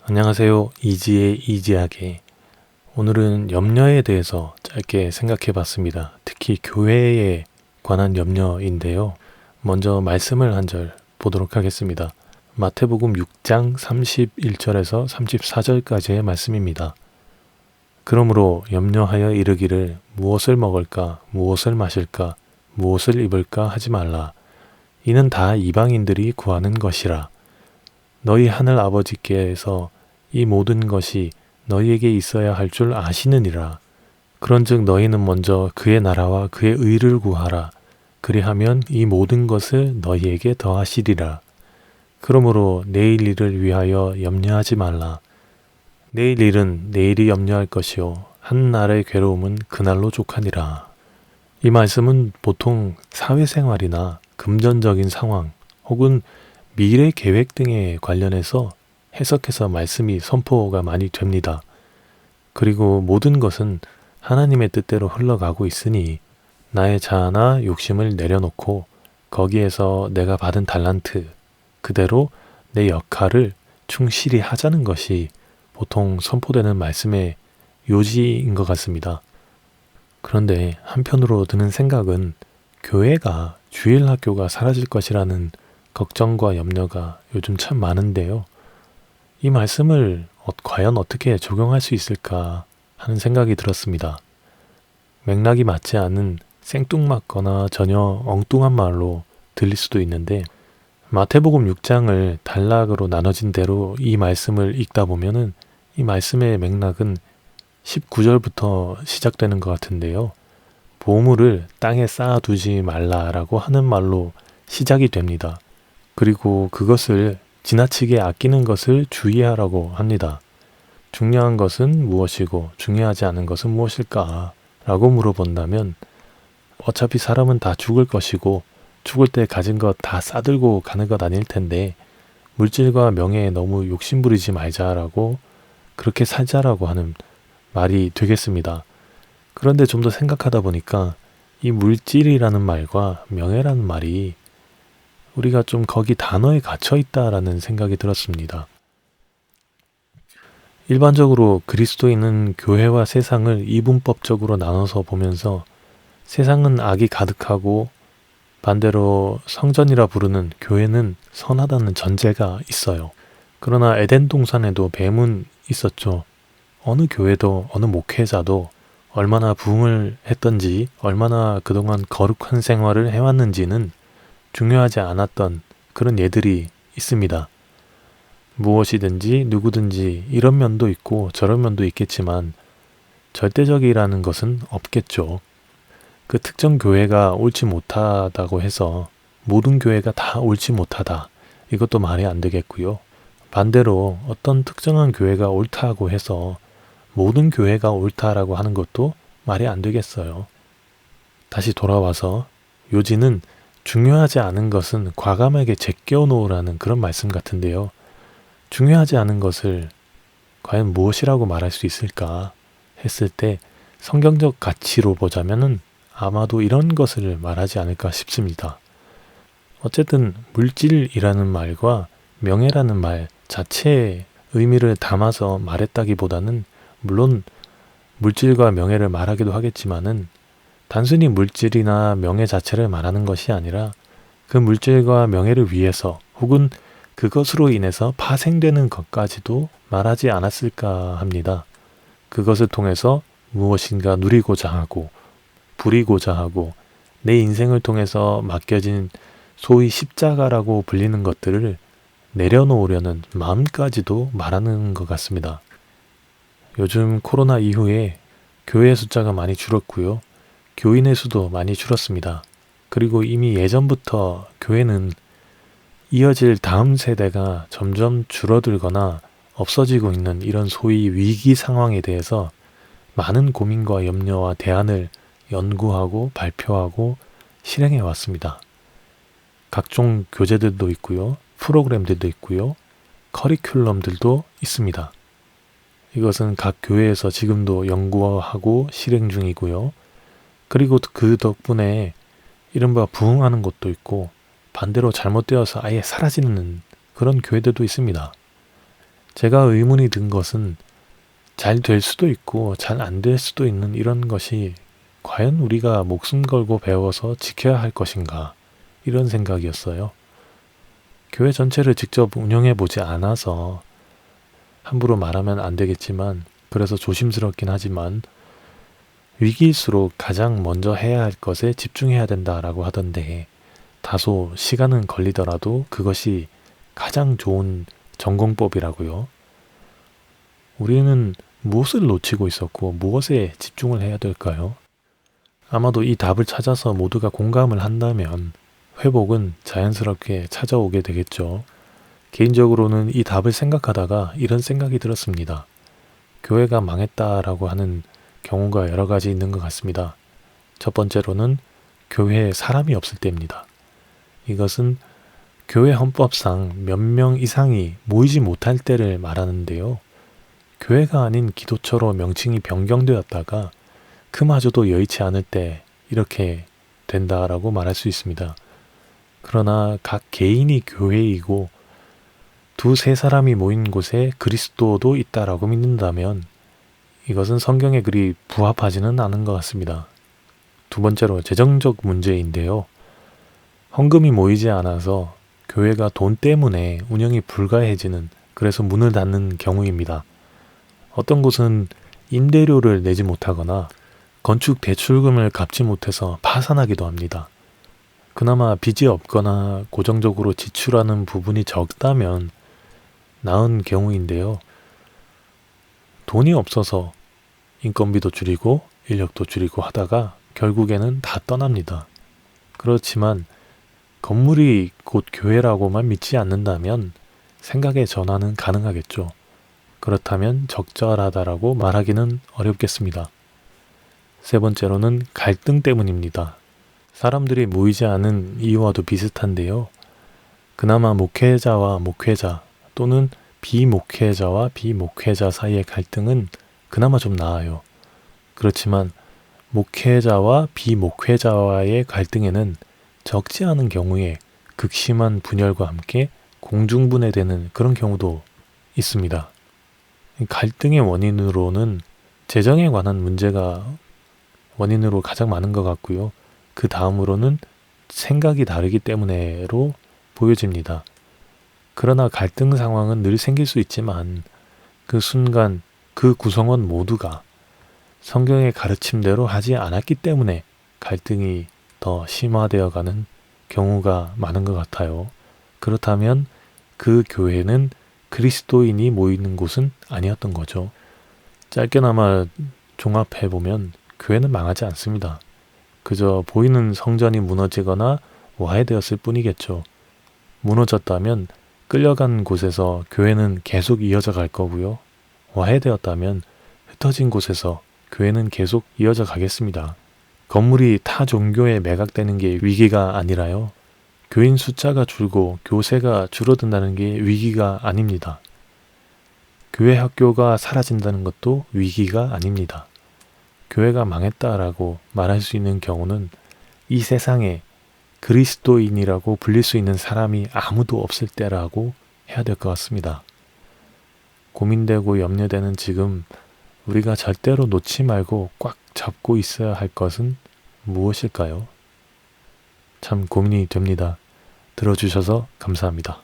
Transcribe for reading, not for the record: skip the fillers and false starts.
안녕하세요. 이지의 이지하게. 오늘은 염려에 대해서 짧게 생각해 봤습니다. 특히 교회에 관한 염려인데요. 먼저 말씀을 한 절 보도록 하겠습니다. 마태복음 6장 31절에서 34절까지의 말씀입니다. 그러므로 염려하여 이르기를 무엇을 먹을까, 무엇을 마실까, 무엇을 입을까 하지 말라. 이는 다 이방인들이 구하는 것이라. 너희 하늘 아버지께서 이 모든 것이 너희에게 있어야 할 줄 아시느니라. 그런즉 너희는 먼저 그의 나라와 그의 의를 구하라. 그리하면 이 모든 것을 너희에게 더하시리라. 그러므로 내일 일을 위하여 염려하지 말라. 내일 일은 내일이 염려할 것이요 한 날의 괴로움은 그날로 족하니라. 이 말씀은 보통 사회생활이나 금전적인 상황 혹은 미래 계획 등에 관련해서 해석해서 말씀이 선포가 많이 됩니다. 그리고 모든 것은 하나님의 뜻대로 흘러가고 있으니 나의 자아나 욕심을 내려놓고 거기에서 내가 받은 달란트 그대로 내 역할을 충실히 하자는 것이 보통 선포되는 말씀의 요지인 것 같습니다. 그런데 한편으로 드는 생각은 교회가 주일 학교가 사라질 것이라는 걱정과 염려가 요즘 참 많은데요. 이 말씀을 과연 어떻게 적용할 수 있을까 하는 생각이 들었습니다. 맥락이 맞지 않은 생뚱맞거나 전혀 엉뚱한 말로 들릴 수도 있는데 마태복음 6장을 단락으로 나눠진 대로 이 말씀을 읽다 보면은 이 말씀의 맥락은 19절부터 시작되는 것 같은데요. 보물을 땅에 쌓아두지 말라라고 하는 말로 시작이 됩니다. 그리고 그것을 지나치게 아끼는 것을 주의하라고 합니다. 중요한 것은 무엇이고 중요하지 않은 것은 무엇일까? 라고 물어본다면 어차피 사람은 다 죽을 것이고 죽을 때 가진 것 다 싸들고 가는 것 아닐 텐데 물질과 명예에 너무 욕심부리지 말자라고 그렇게 살자라고 하는 말이 되겠습니다. 그런데 좀 더 생각하다 보니까 이 물질이라는 말과 명예라는 말이 우리가 좀 거기 단어에 갇혀 있다라는 생각이 들었습니다. 일반적으로 그리스도인은 교회와 세상을 이분법적으로 나눠서 보면서 세상은 악이 가득하고 반대로 성전이라 부르는 교회는 선하다는 전제가 있어요. 그러나 에덴 동산에도 뱀은 있었죠. 어느 교회도 어느 목회자도 얼마나 부흥을 했던지 얼마나 그동안 거룩한 생활을 해왔는지는 중요하지 않았던 그런 예들이 있습니다. 무엇이든지 누구든지 이런 면도 있고 저런 면도 있겠지만 절대적이라는 것은 없겠죠. 그 특정 교회가 옳지 못하다고 해서 모든 교회가 다 옳지 못하다. 이것도 말이 안 되겠고요. 반대로 어떤 특정한 교회가 옳다고 해서 모든 교회가 옳다라고 하는 것도 말이 안 되겠어요. 다시 돌아와서 요지는 중요하지 않은 것은 과감하게 제껴 놓으라는 그런 말씀 같은데요. 중요하지 않은 것을 과연 무엇이라고 말할 수 있을까 했을 때 성경적 가치로 보자면은 아마도 이런 것을 말하지 않을까 싶습니다. 어쨌든 물질이라는 말과 명예라는 말 자체의 의미를 담아서 말했다기보다는 물론 물질과 명예를 말하기도 하겠지만은 단순히 물질이나 명예 자체를 말하는 것이 아니라 그 물질과 명예를 위해서 혹은 그것으로 인해서 파생되는 것까지도 말하지 않았을까 합니다. 그것을 통해서 무엇인가 누리고자 하고 부리고자 하고 내 인생을 통해서 맡겨진 소위 십자가라고 불리는 것들을 내려놓으려는 마음까지도 말하는 것 같습니다. 요즘 코로나 이후에 교회 숫자가 많이 줄었고요. 교인의 수도 많이 줄었습니다. 그리고 이미 예전부터 교회는 이어질 다음 세대가 점점 줄어들거나 없어지고 있는 이런 소위 위기 상황에 대해서 많은 고민과 염려와 대안을 연구하고 발표하고 실행해 왔습니다. 각종 교재들도 있고요. 프로그램들도 있고요. 커리큘럼들도 있습니다. 이것은 각 교회에서 지금도 연구하고 실행 중이고요. 그리고 그 덕분에 이른바 부흥하는 곳도 있고 반대로 잘못되어서 아예 사라지는 그런 교회들도 있습니다. 제가 의문이 든 것은 잘 될 수도 있고 잘 안 될 수도 있는 이런 것이 과연 우리가 목숨 걸고 배워서 지켜야 할 것인가, 이런 생각이었어요. 교회 전체를 직접 운영해 보지 않아서 함부로 말하면 안 되겠지만, 그래서 조심스럽긴 하지만 위기일수록 가장 먼저 해야 할 것에 집중해야 된다라고 하던데, 다소 시간은 걸리더라도 그것이 가장 좋은 전공법이라고요. 우리는 무엇을 놓치고 있었고 무엇에 집중을 해야 될까요? 아마도 이 답을 찾아서 모두가 공감을 한다면 회복은 자연스럽게 찾아오게 되겠죠. 개인적으로는 이 답을 생각하다가 이런 생각이 들었습니다. 교회가 망했다라고 하는 경우가 여러 가지 있는 것 같습니다. 첫 번째로는 교회에 사람이 없을 때입니다. 이것은 교회 헌법상 몇 명 이상이 모이지 못할 때를 말하는데요. 교회가 아닌 기도처로 명칭이 변경되었다가 그마저도 여의치 않을 때 이렇게 된다라고 말할 수 있습니다. 그러나 각 개인이 교회이고 두세 사람이 모인 곳에 그리스도도 있다라고 믿는다면 이것은 성경에 그리 부합하지는 않은 것 같습니다. 두 번째로 재정적 문제인데요. 헌금이 모이지 않아서 교회가 돈 때문에 운영이 불가해지는, 그래서 문을 닫는 경우입니다. 어떤 곳은 임대료를 내지 못하거나 건축 대출금을 갚지 못해서 파산하기도 합니다. 그나마 빚이 없거나 고정적으로 지출하는 부분이 적다면 나은 경우인데요. 돈이 없어서 인건비도 줄이고 인력도 줄이고 하다가 결국에는 다 떠납니다. 그렇지만 건물이 곧 교회라고만 믿지 않는다면 생각의 전환은 가능하겠죠. 그렇다면 적절하다라고 말하기는 어렵겠습니다. 세 번째로는 갈등 때문입니다. 사람들이 모이지 않은 이유와도 비슷한데요. 그나마 목회자와 목회자 또는 비목회자와 비목회자 사이의 갈등은 그나마 좀 나아요. 그렇지만 목회자와 비목회자와의 갈등에는 적지 않은 경우에 극심한 분열과 함께 공중분해되는 그런 경우도 있습니다. 갈등의 원인으로는 재정에 관한 문제가 원인으로 가장 많은 것 같고요. 그 다음으로는 생각이 다르기 때문에로 보여집니다. 그러나 갈등 상황은 늘 생길 수 있지만 그 순간 그 구성원 모두가 성경의 가르침대로 하지 않았기 때문에 갈등이 더 심화되어가는 경우가 많은 것 같아요. 그렇다면 그 교회는 그리스도인이 모이는 곳은 아니었던 거죠. 짧게나마 종합해보면 교회는 망하지 않습니다. 그저 보이는 성전이 무너지거나 와해되었을 뿐이겠죠. 무너졌다면 끌려간 곳에서 교회는 계속 이어져 갈 거고요. 와해되었다면 흩어진 곳에서 교회는 계속 이어져 가겠습니다. 건물이 타 종교에 매각되는 게 위기가 아니라요. 교인 숫자가 줄고 교세가 줄어든다는 게 위기가 아닙니다. 교회 학교가 사라진다는 것도 위기가 아닙니다. 교회가 망했다라고 말할 수 있는 경우는 이 세상에 그리스도인이라고 불릴 수 있는 사람이 아무도 없을 때라고 해야 될 것 같습니다. 고민되고 염려되는 지금 우리가 절대로 놓지 말고 꽉 잡고 있어야 할 것은 무엇일까요? 참 고민이 됩니다. 들어주셔서 감사합니다.